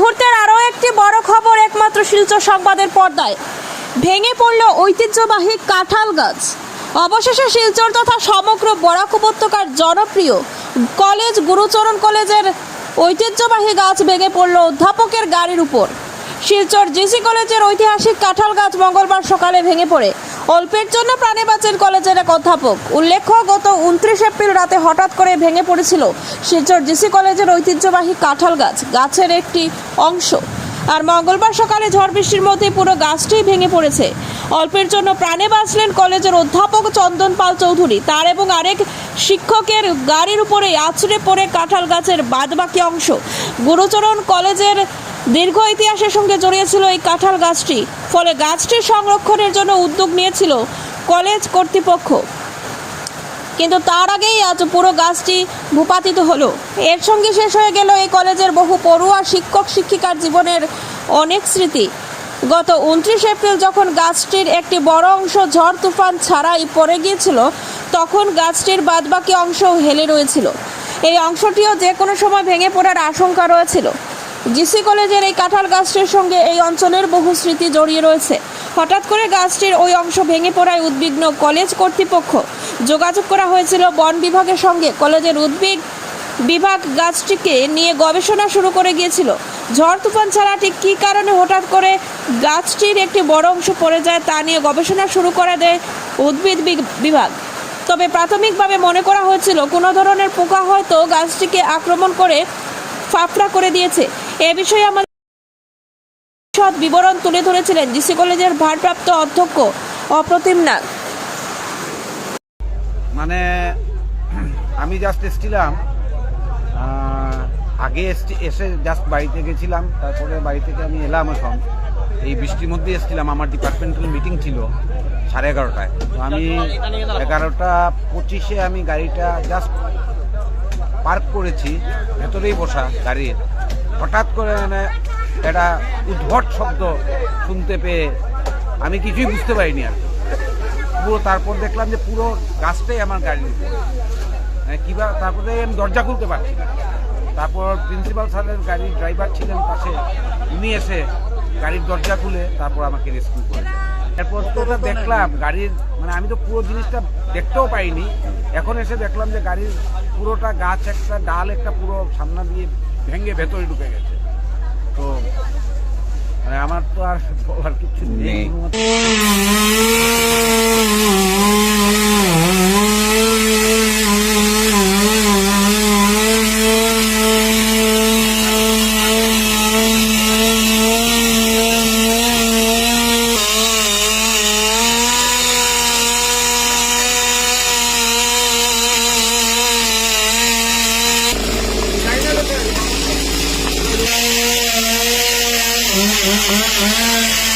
মুহূর্তের আরও একটি বড় খবর একমাত্র শিলচর সংবাদের পর্দায়। ভেঙে পড়ল ঐতিহ্যবাহী কাঁঠাল গাছ। অবশেষে শিলচর তথা সমগ্র বরাক উপত্যকার জনপ্রিয় কলেজ গুরুচরণ কলেজের ঐতিহ্যবাহী গাছ ভেঙে পড়ল অধ্যাপকের গাড়ির উপর। শিলচর জিসি কলেজের ঐতিহাসিক কাঁঠাল গাছ মঙ্গলবার সকালে ভেঙে পড়ে অল্পের জন্য প্রাণে বাঁচেন কলেজের এক অধ্যাপক। উল্লেখ্য, গত 29 এপ্রিল রাতে হঠাৎ করে ভেঙে পড়েছিল শিলচর জিসি কলেজের ঐতিহ্যবাহী কাঁঠাল গাছের একটি অংশ। আর মঙ্গলবার সকালে ঝড় বৃষ্টির মধ্যে পুরো গাছটি ভেঙে পড়েছে। অল্পের জন্য প্রাণে বাঁচলেন কলেজের অধ্যাপক চন্দন পাল চৌধুরী। তার এবং আরেক শিক্ষকের গাড়ির উপরে আছড়ে পড়ে কাঁঠাল গাছের বাদবাকি অংশ। গুরুচরণ কলেজের দীর্ঘ ইতিহাসের সঙ্গে জড়িয়েছিল এই কাঁঠাল গাছটি। ফলে গাছটির সংরক্ষণের জন্য উদ্যোগ নিয়েছিল কলেজ কর্তৃপক্ষ, কিন্তু তার আগেই আজ পুরো গাছটি ভূপাতিত হলো। এর সঙ্গে শেষ হয়ে গেল এই কলেজের বহু পড়ুয়া শিক্ষক শিক্ষিকার জীবনের অনেক স্মৃতি। গত 29 এপ্রিল যখন গাছটির একটি বড় অংশ ঝড় তুফান ছাড়াই পড়ে গিয়েছিল, তখন গাছটির বাদবাকি অংশও হেলে রয়েছিল। এই অংশটিও যে কোনো সময় ভেঙে পড়ার আশঙ্কা রয়েছিল। জিসি কলেজের এই কাঁঠাল গাছটির সঙ্গে এই অঞ্চলের বহু স্মৃতি জড়িয়ে রয়েছে। হঠাৎ করে গাছটির ওই অংশ ভেঙে পড়ায় উদ্বিগ্ন কলেজ কর্তৃপক্ষ। যোগাযোগ করা হয়েছিল বন বিভাগের সঙ্গে। কলেজের উদ্ভিদ বিভাগ গাছটিকে নিয়ে গবেষণা শুরু করে গিয়েছিল। ঝড় তুফান ছাড়া ঠিক কী কারণে হঠাৎ করে গাছটির একটি বড় অংশ পড়ে যায় তা নিয়ে গবেষণা শুরু করে দেয় উদ্ভিদ বিভাগ। তবে প্রাথমিকভাবে মনে করা হয়েছিল কোনো ধরনের পোকা হয়তো গাছটিকে আক্রমণ করে ফাঁপড়া করে দিয়েছে। এ বিষয়ে আমাদের বিবরণ তুলে ধরেছিলেন জিসি কলেজের ভারপ্রাপ্ত অধ্যক্ষ অপ্রতিম নাগ। মানে আমি জাস্ট এসেছিলাম, আগে এসে জাস্ট বাড়িতে গেছিলাম, তারপরে বাড়ি থেকে আমি এলাম। এখন এই বৃষ্টির মধ্যে এসেছিলাম, আমার ডিপার্টমেন্টাল মিটিং ছিল 11:30টায়। তো আমি 11:25 আমি গাড়িটা জাস্ট পার্ক করেছি, ভেতরেই বসা গাড়ির। হঠাৎ করে মানে একটা উদ্ভট শব্দ শুনতে পেয়ে আমি কিছুই বুঝতে পারিনি আর পুরো। তারপর দেখলাম যে পুরো গাছটাই আমার গাড়ির উপর, কিভাবে তারপরে আমি দরজা খুলতে পারছি না। তারপর প্রিন্সিপাল স্যারের গাড়ির ড্রাইভার ছিলেন পাশে, উনি এসে গাড়ির দরজা খুলে তারপর আমাকে রেস্কিউ করেছে। এরপর তো দেখলাম গাড়ির মানে আমি তো পুরো জিনিসটা দেখতেও পাইনি। এখন এসে দেখলাম যে গাড়ির পুরোটা গাছ, একটা ডাল একটা পুরো সামনা দিয়ে ভেঙে ভেতরে ঢুকে গেছে। তো মানে আমার তো আর বলার কিছু নেই। Mm-hmm.